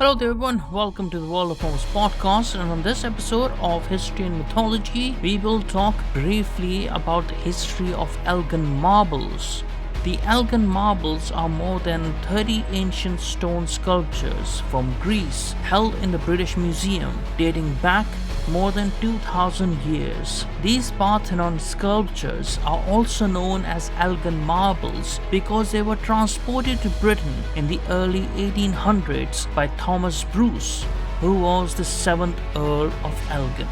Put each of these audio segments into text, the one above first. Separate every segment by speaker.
Speaker 1: Hello there everyone, welcome to the World of Marbles podcast, and on this episode of History and Mythology, we will talk briefly about the history of Elgin Marbles. The Elgin Marbles are more than 30 ancient stone sculptures from Greece held in the British Museum, dating back more than 2000 years. These Parthenon sculptures are also known as Elgin Marbles because they were transported to Britain in the early 1800s by Thomas Bruce, who was the 7th Earl of Elgin.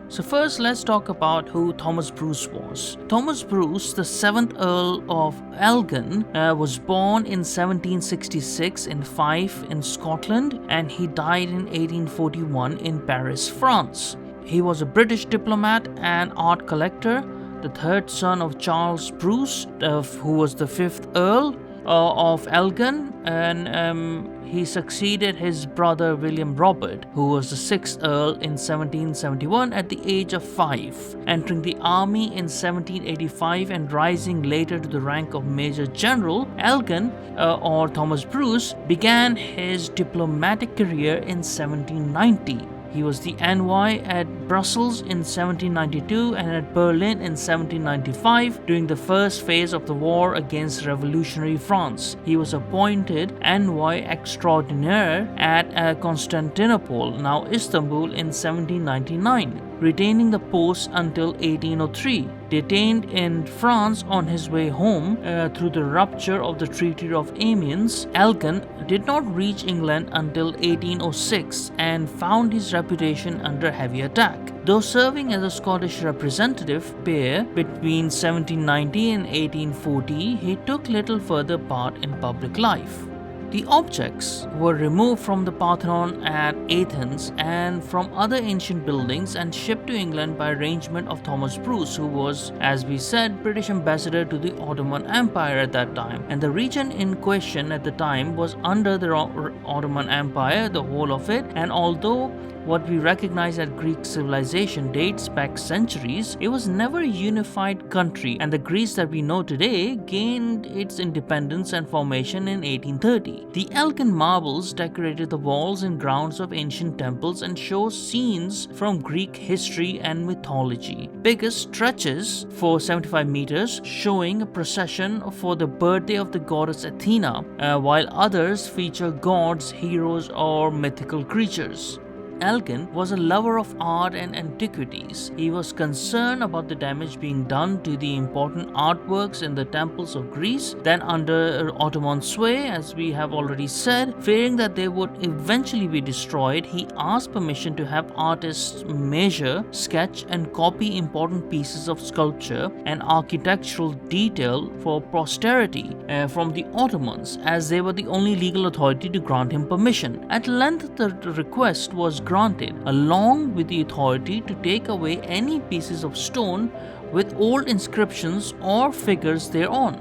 Speaker 1: So first, let's talk about who Thomas Bruce was. Thomas Bruce, the 7th Earl of Elgin, was born in 1766 in Fife in Scotland, and he died in 1841 in Paris, France. He was a British diplomat and art collector, the third son of Charles Bruce, who was the 5th Earl of Elgin, and he succeeded his brother William Robert, who was the 6th Earl in 1771 at the age of 5, entering the army in 1785 and rising later to the rank of Major General. Elgin, or Thomas Bruce, began his diplomatic career in 1790. He was the envoy at Brussels in 1792 and at Berlin in 1795 during the first phase of the war against revolutionary France. He was appointed envoy extraordinaire at Constantinople, now Istanbul, in 1799, retaining the post until 1803. Detained in France on his way home through the rupture of the Treaty of Amiens, Elgin did not reach England until 1806 and found his reputation under heavy attack. Though serving as a Scottish representative pair between 1790 and 1840, he took little further part in public life. The objects were removed from the Parthenon at Athens and from other ancient buildings and shipped to England by arrangement of Thomas Bruce, who was, as we said, British ambassador to the Ottoman Empire at that time. And the region in question at the time was under the Ottoman Empire, the whole of it, and although what we recognize as Greek civilization dates back centuries, it was never a unified country, and the Greece that we know today gained its independence and formation in 1830. The Elgin Marbles decorated the walls and grounds of ancient temples and show scenes from Greek history and mythology. Biggest stretches for 75 meters, showing a procession for the birthday of the goddess Athena, while others feature gods, heroes, or mythical creatures. Elgin was a lover of art and antiquities. He was concerned about the damage being done to the important artworks in the temples of Greece, then under Ottoman sway, as we have already said. Fearing that they would eventually be destroyed, he asked permission to have artists measure, sketch, and copy important pieces of sculpture and architectural detail for posterity from the Ottomans, as they were the only legal authority to grant him permission. At length, the request was granted, along with the authority to take away any pieces of stone with old inscriptions or figures thereon.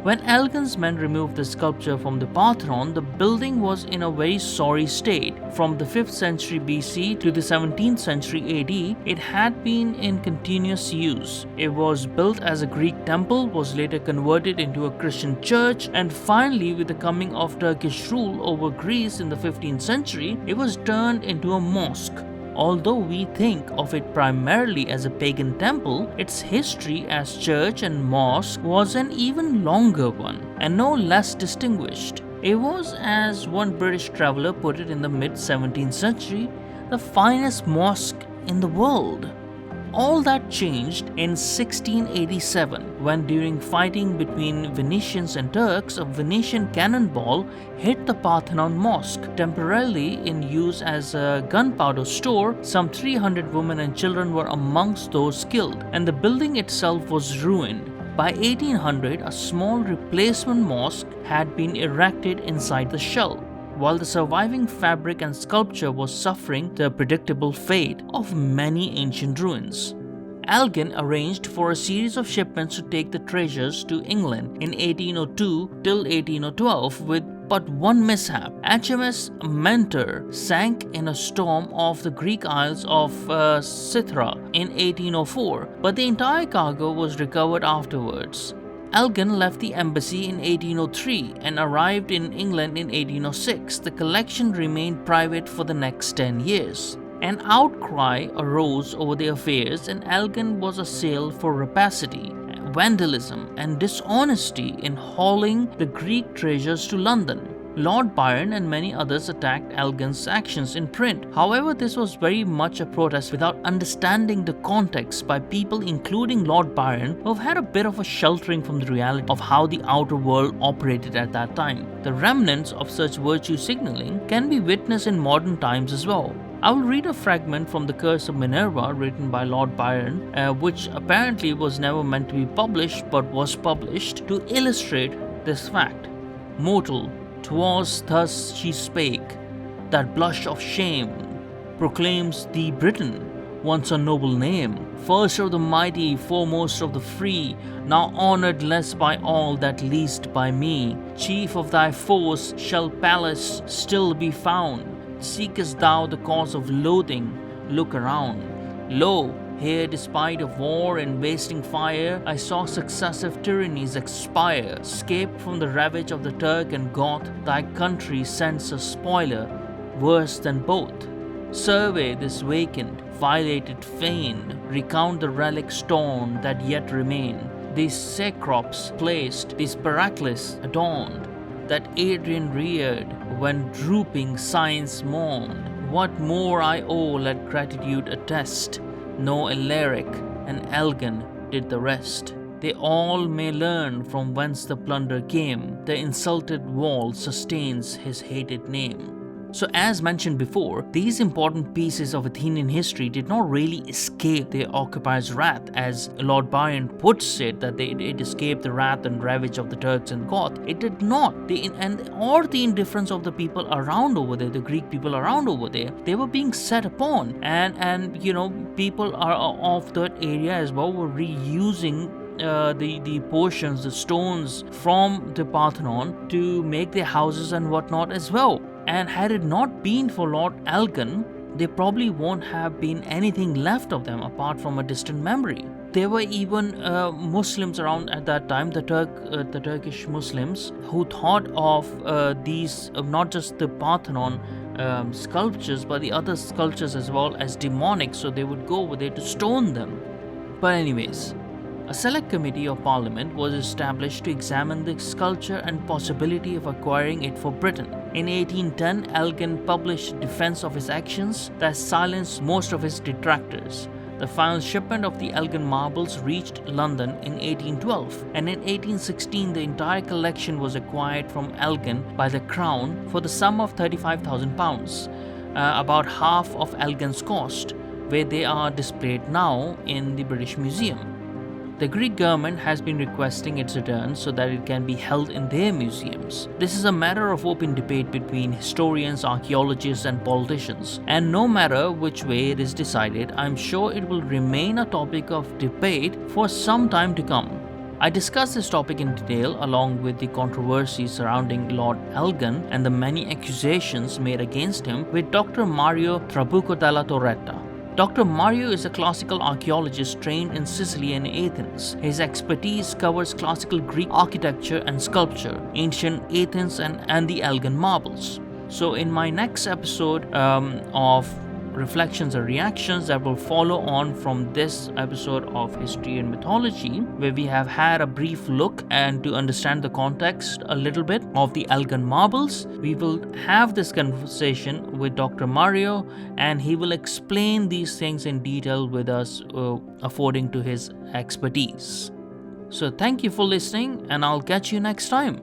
Speaker 1: When Elgin's men removed the sculpture from the Parthenon, the building was in a very sorry state. From the 5th century BC to the 17th century AD, it had been in continuous use. It was built as a Greek temple, was later converted into a Christian church, and finally, with the coming of Turkish rule over Greece in the 15th century, it was turned into a mosque. Although we think of it primarily as a pagan temple, its history as church and mosque was an even longer one, and no less distinguished. It was, as one British traveller put it in the mid-17th century, the finest mosque in the world. All that changed in 1687 when, during fighting between Venetians and Turks, a Venetian cannonball hit the Parthenon Mosque. Temporarily in use as a gunpowder store, some 300 women and children were amongst those killed, and the building itself was ruined. By 1800, a small replacement mosque had been erected inside the shell, while the surviving fabric and sculpture was suffering the predictable fate of many ancient ruins. Elgin arranged for a series of shipments to take the treasures to England in 1802 till 1812, with but one mishap. HMS Mentor sank in a storm off the Greek Isles of Cythera in 1804, but the entire cargo was recovered afterwards. Elgin left the embassy in 1803 and arrived in England in 1806. The collection remained private for the next 10 years. An outcry arose over the affairs, and Elgin was assailed for rapacity, vandalism, and dishonesty in hauling the Greek treasures to London. Lord Byron and many others attacked Elgin's actions in print. However, this was very much a protest without understanding the context by people including Lord Byron, who have had a bit of a sheltering from the reality of how the outer world operated at that time. The remnants of such virtue signaling can be witnessed in modern times as well. I will read a fragment from The Curse of Minerva written by Lord Byron, which apparently was never meant to be published but was published to illustrate this fact. Mortal, 'twas thus she spake, that blush of shame proclaims thee Britain, once a noble name, first of the mighty, foremost of the free, now honoured less by all that least by me. Chief of thy force shall Pallas still be found. Seekest thou the cause of loathing? Look around. Lo, here, despite of war and wasting fire, I saw successive tyrannies expire. 'Scaped from the ravage of the Turk and Goth, thy country sends a spoiler, worse than both. Survey this vacant, violated fane, recount the relics torn that yet remain. These Cecrops placed, these Pericles adorned, that Adrian reared, when drooping science mourned. What more I owe, let gratitude attest. No Alaric and Elgin did the rest. They all may learn from whence the plunder came. The insulted wall sustains his hated name. So as mentioned before, these important pieces of Athenian history did not really escape the occupiers' wrath, as Lord Byron puts it, that it escaped the wrath and ravage of the Turks and Goths. It did not. Or the indifference of the people around over there, the Greek people around over there. They were being set upon, and people of that area as well were reusing the portions, the stones from the Parthenon to make their houses and whatnot as well. And had it not been for Lord Elgin, there probably won't have been anything left of them apart from a distant memory. There were even Muslims around at that time, the Turkish Muslims, who thought of these, not just the Parthenon sculptures, but the other sculptures as well, as demonic, so they would go over there to stone them. But anyways, a select committee of parliament was established to examine the sculpture and possibility of acquiring it for Britain. In 1810, Elgin published a defense of his actions that silenced most of his detractors. The final shipment of the Elgin Marbles reached London in 1812, and in 1816 the entire collection was acquired from Elgin by the Crown for the sum of £35,000, about half of Elgin's cost, where they are displayed now in the British Museum. The Greek government has been requesting its return so that it can be held in their museums. This is a matter of open debate between historians, archaeologists, and politicians. And no matter which way it is decided, I'm sure it will remain a topic of debate for some time to come. I discussed this topic in detail along with the controversy surrounding Lord Elgin and the many accusations made against him with Dr. Mario Trabucco della Torretta. Dr. Mario is a classical archaeologist trained in Sicily and Athens. His expertise covers classical Greek architecture and sculpture, ancient Athens and the Elgin Marbles. So in my next episode of Reflections and Reactions that will follow on from this episode of History and Mythology, where we have had a brief look and to understand the context a little bit of the Elgin Marbles, we will have this conversation with Dr. Mario, and he will explain these things in detail with us according to his expertise. So thank you for listening, and I'll catch you next time.